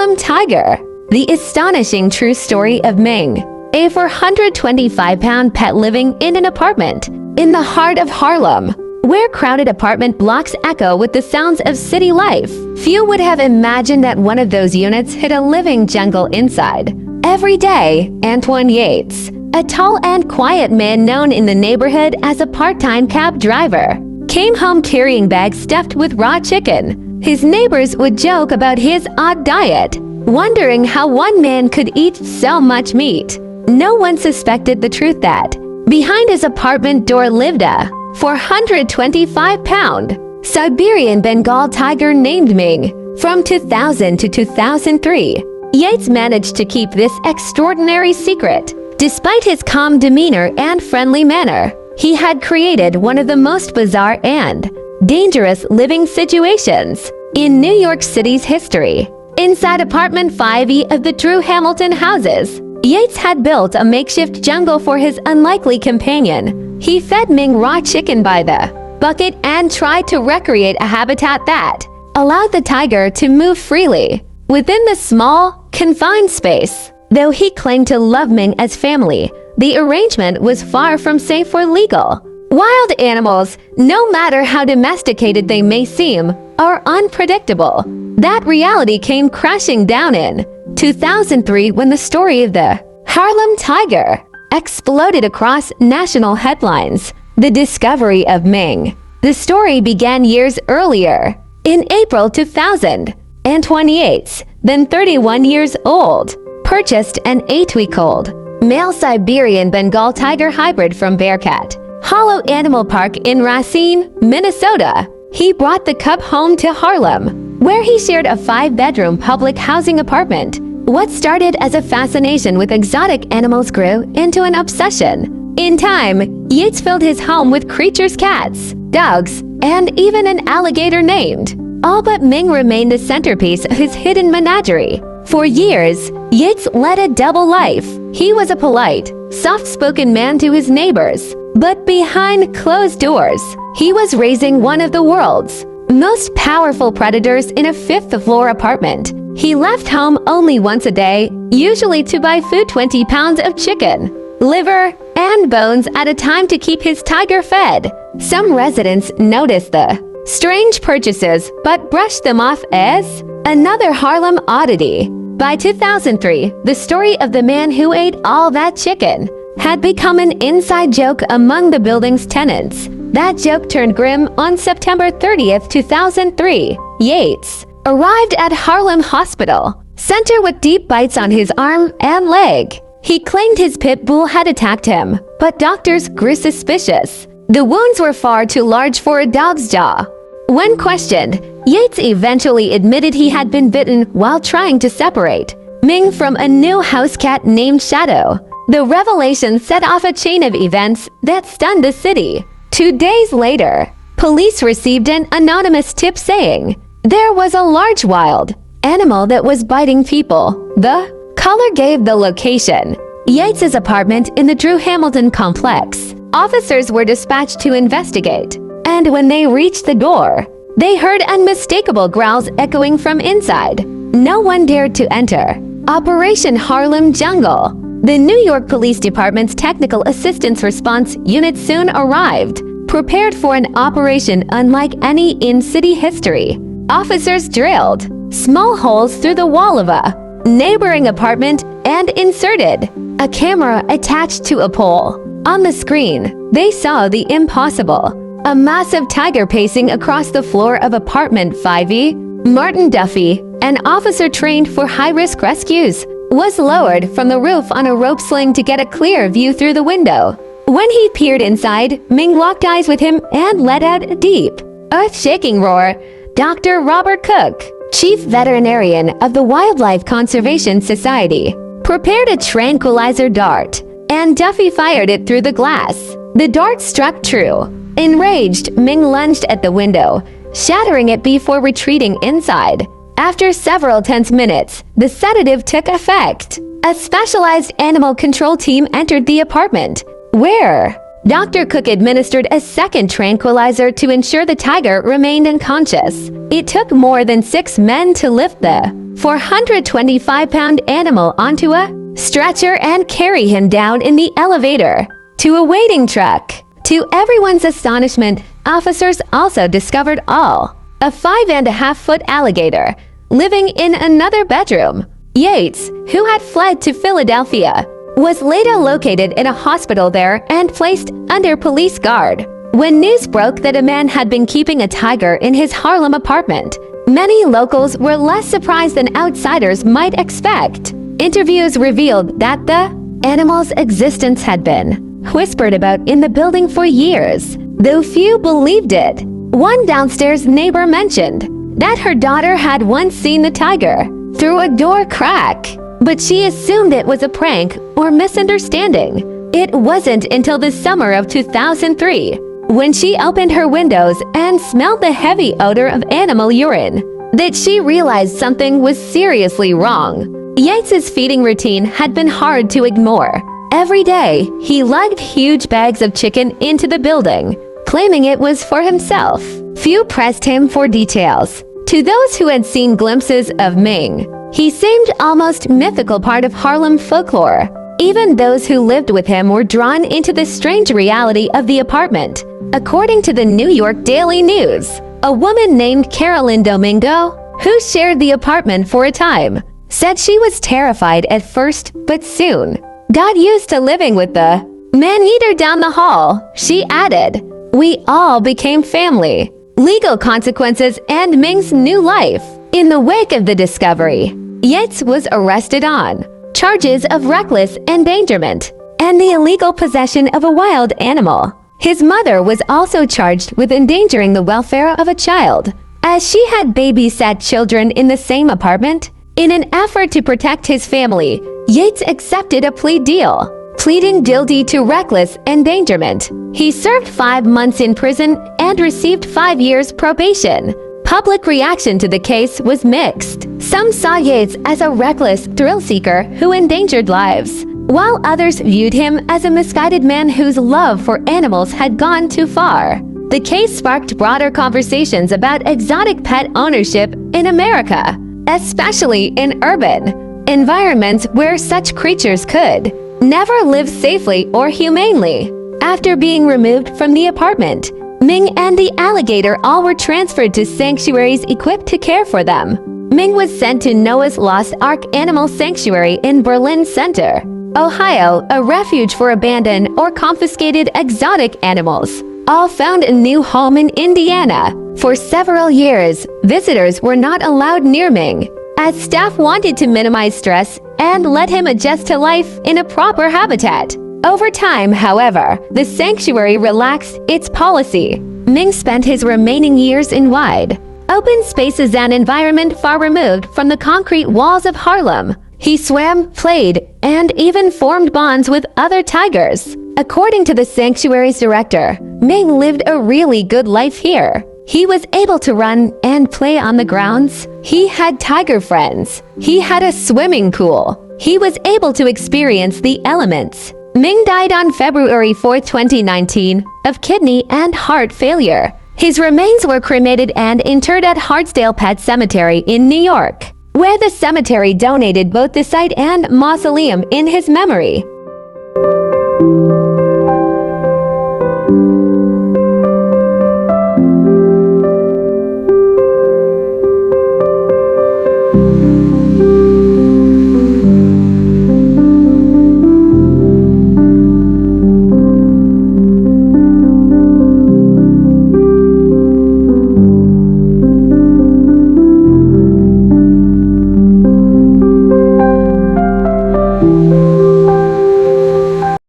Harlem Tiger. The astonishing true story of Ming, a 425-pound pet living in an apartment in the heart of Harlem, where crowded apartment blocks echo with the sounds of city life. Few would have imagined that one of those units hid a living jungle inside. Every day, Antoine Yates, a tall and quiet man known in the neighborhood as a part-time cab driver, came home carrying bags stuffed with raw chicken. His neighbors would joke about his odd diet, wondering how one man could eat so much meat. No one suspected the truth that behind his apartment door lived a 425-pound Siberian Bengal tiger named Ming. From 2000 to 2003, Yates managed to keep this extraordinary secret. Despite his calm demeanor and friendly manner, he had created one of the most bizarre and dangerous living situations in New York City's history. Inside apartment 5E of the Drew Hamilton houses, Yates had built a makeshift jungle for his unlikely companion. He fed Ming raw chicken by the bucket and tried to recreate a habitat that allowed the tiger to move freely within the small, confined space. Though he claimed to love Ming as family, the arrangement was far from safe or legal. Wild animals, no matter how domesticated they may seem, are unpredictable. That reality came crashing down in 2003 when the story of the Harlem Tiger exploded across national headlines. The discovery of Ming. The story began years earlier. In April 2000, Antoine Yates, then 31 years old, purchased an 8-week-old male Siberian Bengal tiger hybrid from Bearcat Hollow Animal Park in Racine, Minnesota. He brought the cub home to Harlem, where he shared a 5-bedroom public housing apartment. What started as a fascination with exotic animals grew into an obsession. In time, Yates filled his home with creatures, cats, dogs, and even an alligator named. All but Ming remained the centerpiece of his hidden menagerie. For years, Yates led a double life. He was a polite, soft-spoken man to his neighbors, but behind closed doors, he was raising one of the world's most powerful predators in a 5th-floor apartment. He left home only once a day, usually to buy food, 20 pounds of chicken, liver, and bones at a time to keep his tiger fed. Some residents noticed the strange purchases but brushed them off as another Harlem oddity. By 2003, the story of the man who ate all that chicken had become an inside joke among the building's tenants. That joke turned grim on September 30th, 2003. Yates arrived at Harlem Hospital Center with deep bites on his arm and leg. He claimed his pit bull had attacked him, but doctors grew suspicious. The wounds were far too large for a dog's jaw. When questioned, Yates eventually admitted he had been bitten while trying to separate Ming from a new house cat named Shadow. The revelation set off a chain of events that stunned the city. 2 days later, police received an anonymous tip saying there was a large wild animal that was biting people. The caller gave the location: Yates's apartment in the Drew Hamilton complex. Officers were dispatched to investigate, and when they reached the door, they heard unmistakable growls echoing from inside. No one dared to enter. Operation Harlem Jungle. The New York Police Department's Technical Assistance Response Unit soon arrived, prepared for an operation unlike any in city history. Officers drilled small holes through the wall of a neighboring apartment and inserted a camera attached to a pole. On the screen, they saw the impossible: a massive tiger pacing across the floor of apartment 5E. Martin Duffy, an officer trained for high-risk rescues, was lowered from the roof on a rope sling to get a clear view through the window. When he peered inside, Ming locked eyes with him and let out a deep, earth-shaking roar. Dr. Robert Cook, chief veterinarian of the Wildlife Conservation Society, prepared a tranquilizer dart, and Duffy fired it through the glass. The dart struck true. Enraged, Ming lunged at the window, shattering it before retreating inside. After several tense minutes, the sedative took effect. A specialized animal control team entered the apartment, where Dr. Cook administered a second tranquilizer to ensure the tiger remained unconscious. It took more than 6 men to lift the 425-pound animal onto a stretcher and carry him down in the elevator to a waiting truck. To everyone's astonishment, officers also discovered a 5.5-foot alligator living in another bedroom. Yates, who had fled to Philadelphia, was later located in a hospital there and placed under police guard. When news broke that a man had been keeping a tiger in his Harlem apartment, many locals were less surprised than outsiders might expect. Interviews revealed that the animal's existence had been whispered about in the building for years, though few believed it. One downstairs neighbor mentioned that her daughter had once seen the tiger through a door crack, but she assumed it was a prank or misunderstanding. It wasn't until the summer of 2003 when she opened her windows and smelled the heavy odor of animal urine that she realized something was seriously wrong. Yates's feeding routine had been hard to ignore. Every day, he lugged huge bags of chicken into the building, claiming it was for himself. Few pressed him for details. To those who had seen glimpses of Ming, he seemed almost mythical part of Harlem folklore. Even those who lived with him were drawn into the strange reality of the apartment. According to the New York Daily News, a woman named Carolyn Domingo, who shared the apartment for a time, said she was terrified at first, but soon got used to living with the man-eater down the hall. She added, "We all became family." Legal consequences and Ming's new life. In the wake of the discovery, Yates was arrested on charges of reckless endangerment and the illegal possession of a wild animal. His mother was also charged with endangering the welfare of a child, as she had babysat children in the same apartment. In an effort to protect his family, Yates accepted a plea deal, pleading guilty to reckless endangerment. He served 5 months in prison and received 5 years probation. Public reaction to the case was mixed. Some saw Yates as a reckless thrill seeker who endangered lives, while others viewed him as a misguided man whose love for animals had gone too far. The case sparked broader conversations about exotic pet ownership in America, especially in urban environments where such creatures could never live safely or humanely. After being removed from the apartment, Ming and the alligator all were transferred to sanctuaries equipped to care for them. Ming was sent to Noah's Lost Ark Animal Sanctuary in Berlin Center, Ohio, a refuge for abandoned or confiscated exotic animals. All found a new home in Indiana. For several years, visitors were not allowed near Ming, as staff wanted to minimize stress and let him adjust to life in a proper habitat. Over time, however, the sanctuary relaxed its policy. Ming spent his remaining years in wide, open spaces and environment far removed from the concrete walls of Harlem. He swam, played, and even formed bonds with other tigers. According to the sanctuary's director, Ming lived a really good life here. He was able to run and play on the grounds. He had tiger friends. He had a swimming pool. He was able to experience the elements. Ming died on February 4, 2019, of kidney and heart failure. His remains were cremated and interred at Hartsdale Pet Cemetery in New York, where the cemetery donated both the site and mausoleum in his memory.